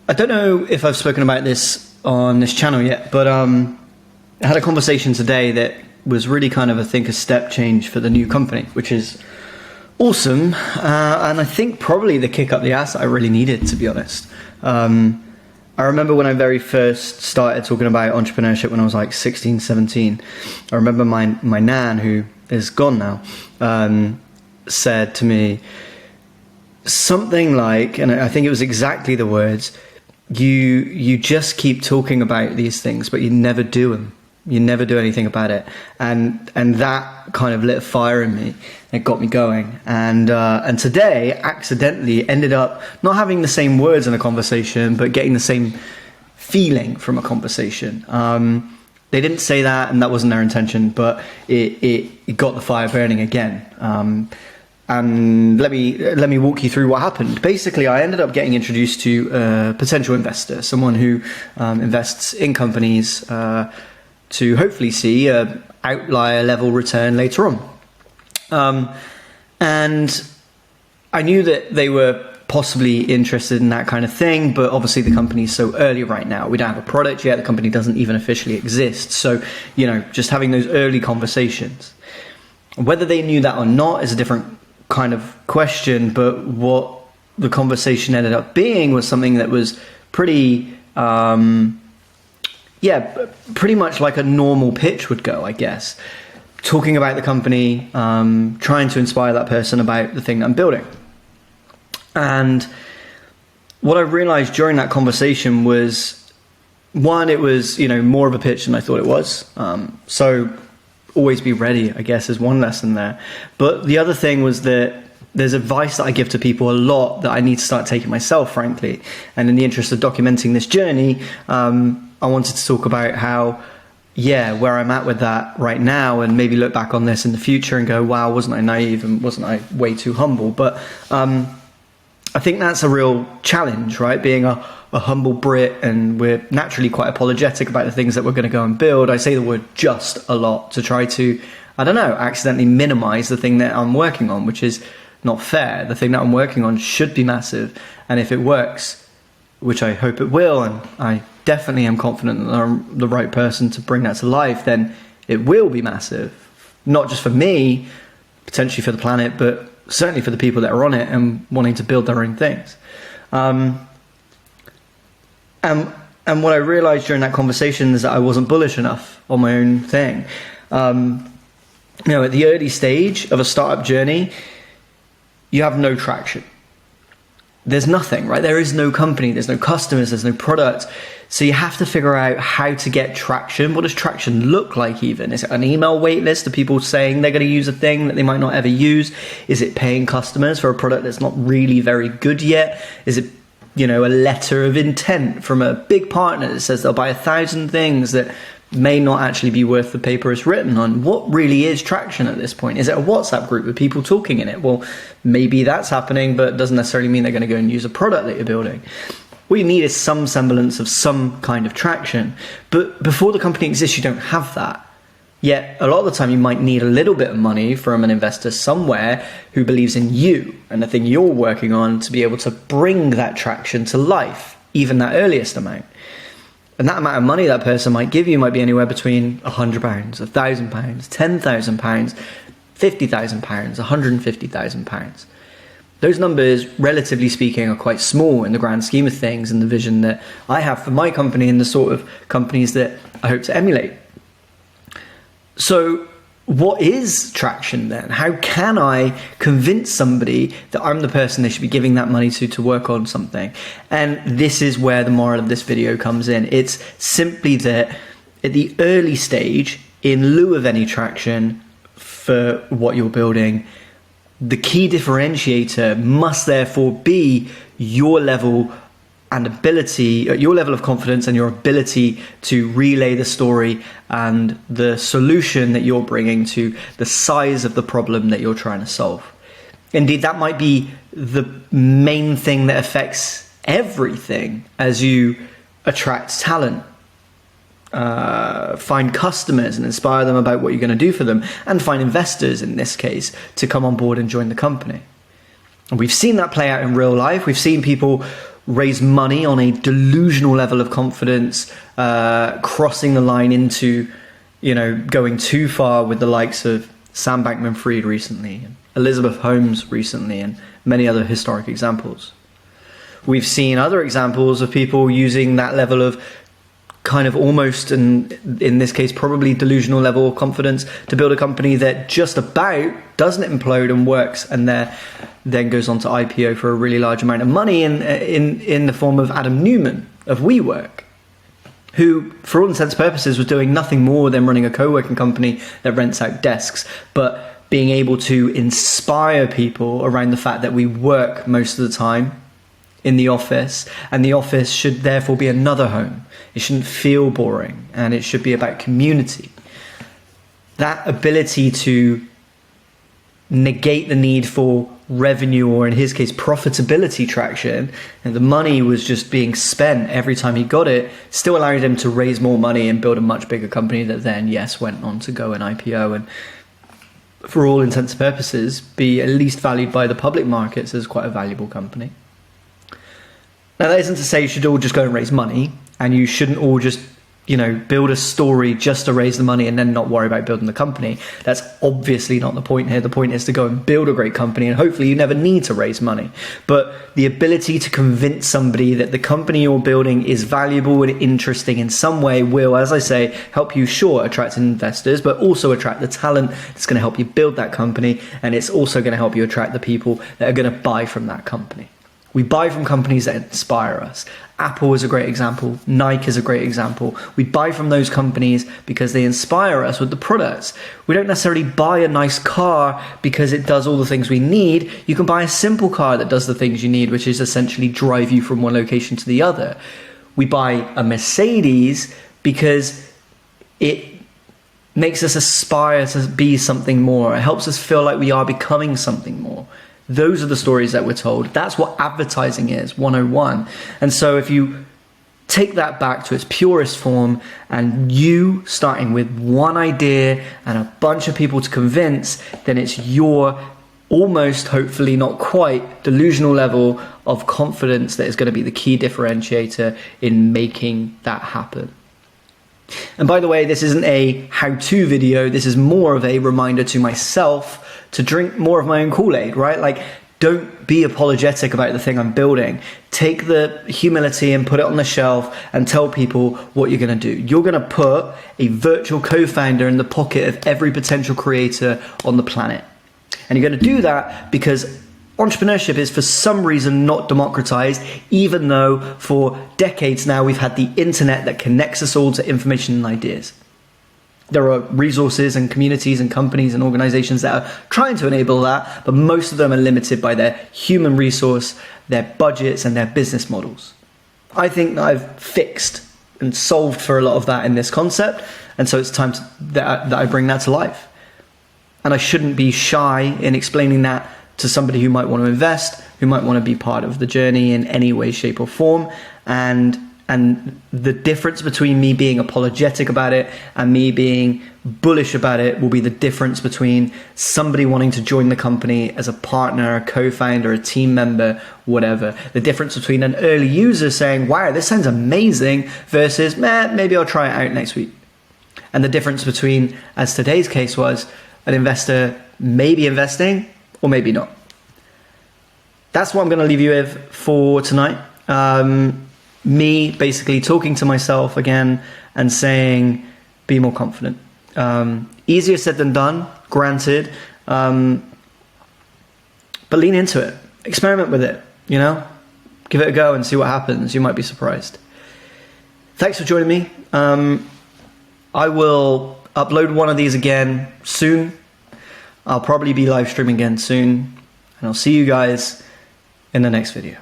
I don't know if I've spoken about this on this channel yet, but I had a conversation today that was really kind of, I think, a step change for the new company, which is awesome. And I think probably the kick up the ass that I really needed, to be honest. I remember when I very first started talking about entrepreneurship when I was like 16, 17. I remember my nan, who is gone now, said to me something like, and I think it was exactly the words, you just keep talking about these things, but you never do them. You never do anything about it. And that kind of lit a fire in me. It got me going. And today, accidentally, ended up not having the same words in a conversation, but getting the same feeling from a conversation. They didn't say that, and that wasn't their intention, but it got the fire burning again. And let me walk you through what happened. Basically, I ended up getting introduced to a potential investor, someone who invests in companies to hopefully see a outlier level return later on. And I knew that they were possibly interested in that kind of thing, but obviously the company's so early right now. We don't have a product yet. The company doesn't even officially exist. So, just having those early conversations. Whether they knew that or not is a different kind of question, but what the conversation ended up being was something that was pretty pretty much like a normal pitch would go, I guess. Talking about the company, trying to inspire that person about the thing that I'm building. And what I realized during that conversation was, one, it was, more of a pitch than I thought it was. So always be ready, I guess, is one lesson there. But the other thing was that there's advice that I give to people a lot that I need to start taking myself, frankly. And in the interest of documenting this journey, I wanted to talk about how, where I'm at with that right now, and maybe look back on this in the future and go, wow, wasn't I naive and wasn't I way too humble? But I think that's a real challenge, right? Being a humble Brit, and we're naturally quite apologetic about the things that we're going to go and build. I say the word just a lot to try to, accidentally minimize the thing that I'm working on, which is not fair. The thing that I'm working on should be massive. And if it works, which I hope it will, and I definitely am confident that I'm the right person to bring that to life, then it will be massive. Not just for me, potentially for the planet, but certainly for the people that are on it and wanting to build their own things. And what I realized during that conversation is that I wasn't bullish enough on my own thing. At the early stage of a startup journey, you have no traction. There's nothing, right? There is no company, there's no customers, there's no product. So you have to figure out how to get traction. What does traction look like even? Is it an email wait list of people saying they're going to use a thing that they might not ever use? Is it paying customers for a product that's not really very good yet? Is it, a letter of intent from a big partner that says they'll buy 1,000 things that may not actually be worth the paper it's written on? What really is traction at this point? Is it a WhatsApp group with people talking in it? Well, maybe that's happening, but it doesn't necessarily mean they're going to go and use a product that you're building. What you need is some semblance of some kind of traction. But before the company exists, you don't have that. Yet a lot of the time you might need a little bit of money from an investor somewhere who believes in you and the thing you're working on to be able to bring that traction to life, even that earliest amount. And that amount of money that person might give you might be anywhere between £100, £1,000, £10,000, £50,000, £150,000. Those numbers, relatively speaking, are quite small in the grand scheme of things and the vision that I have for my company and the sort of companies that I hope to emulate. So what is traction then? How can I convince somebody that I'm the person they should be giving that money to work on something? And this is where the moral of this video comes in. It's simply that at the early stage, in lieu of any traction for what you're building, the key differentiator must therefore be your level and ability, your level of confidence and your ability to relay the story and the solution that you're bringing to the size of the problem that you're trying to solve. Indeed, that might be the main thing that affects everything as you attract talent, find customers and inspire them about what you're going to do for them, and find investors, in this case, to come on board and join the company. And we've seen that play out in real life. We've seen people raise money on a delusional level of confidence, crossing the line into, going too far with the likes of Sam Bankman-Fried recently, and Elizabeth Holmes recently, and many other historic examples. We've seen other examples of people using that level of kind of almost, and in this case, probably delusional level of confidence to build a company that just about doesn't implode and works, and then goes on to IPO for a really large amount of money in the form of Adam Newman of WeWork, who, for all intents and purposes, was doing nothing more than running a co-working company that rents out desks, but being able to inspire people around the fact that we work most of the time in the office, and the office should therefore be another home. It shouldn't feel boring, and it should be about community. That ability to negate the need for revenue, or in his case, profitability traction, and the money was just being spent every time he got it, still allowed him to raise more money and build a much bigger company that then, yes, went on to go an IPO and, for all intents and purposes, be at least valued by the public markets as quite a valuable company. Now, that isn't to say you should all just go and raise money, and you shouldn't all just, build a story just to raise the money and then not worry about building the company. That's obviously not the point here. The point is to go and build a great company, and hopefully you never need to raise money. But the ability to convince somebody that the company you're building is valuable and interesting in some way will, as I say, help you, sure, attract investors, but also attract the talent that's going to help you build that company, and it's also going to help you attract the people that are going to buy from that company. We buy from companies that inspire us. Apple is a great example. Nike is a great example. We buy from those companies because they inspire us with the products. We don't necessarily buy a nice car because it does all the things we need. You can buy a simple car that does the things you need, which is essentially drive you from one location to the other. We buy a Mercedes because it makes us aspire to be something more. It helps us feel like we are becoming something more. Those are the stories that we're told. That's what advertising is, 101. And so if you take that back to its purest form, and you starting with one idea and a bunch of people to convince, then it's your almost, hopefully not quite, delusional level of confidence that is going to be the key differentiator in making that happen. And by the way, this isn't a how-to video. This is more of a reminder to myself to drink more of my own Kool-Aid, right? Like, don't be apologetic about the thing I'm building. Take the humility and put it on the shelf and tell people what you're going to do. You're going to put a virtual co-founder in the pocket of every potential creator on the planet. And you're going to do that because entrepreneurship is for some reason not democratized, even though for decades now we've had the internet that connects us all to information and ideas. There are resources and communities and companies and organizations that are trying to enable that, but most of them are limited by their human resource, their budgets, and their business models. I think that I've fixed and solved for a lot of that in this concept, and so it's time that I bring that to life. And I shouldn't be shy in explaining that to somebody who might want to invest, who might want to be part of the journey in any way, shape, or form. And the difference between me being apologetic about it and me being bullish about it will be the difference between somebody wanting to join the company as a partner, a co-founder, a team member, whatever. The difference between an early user saying, wow, this sounds amazing, versus, maybe I'll try it out next week. And the difference between, as today's case was, an investor maybe investing or maybe not. That's what I'm going to leave you with for tonight. Me basically talking to myself again and saying, be more confident. Easier said than done, granted. But lean into it. Experiment with it, Give it a go and see what happens. You might be surprised. Thanks for joining me. I will upload one of these again soon. I'll probably be live streaming again soon. And I'll see you guys in the next video.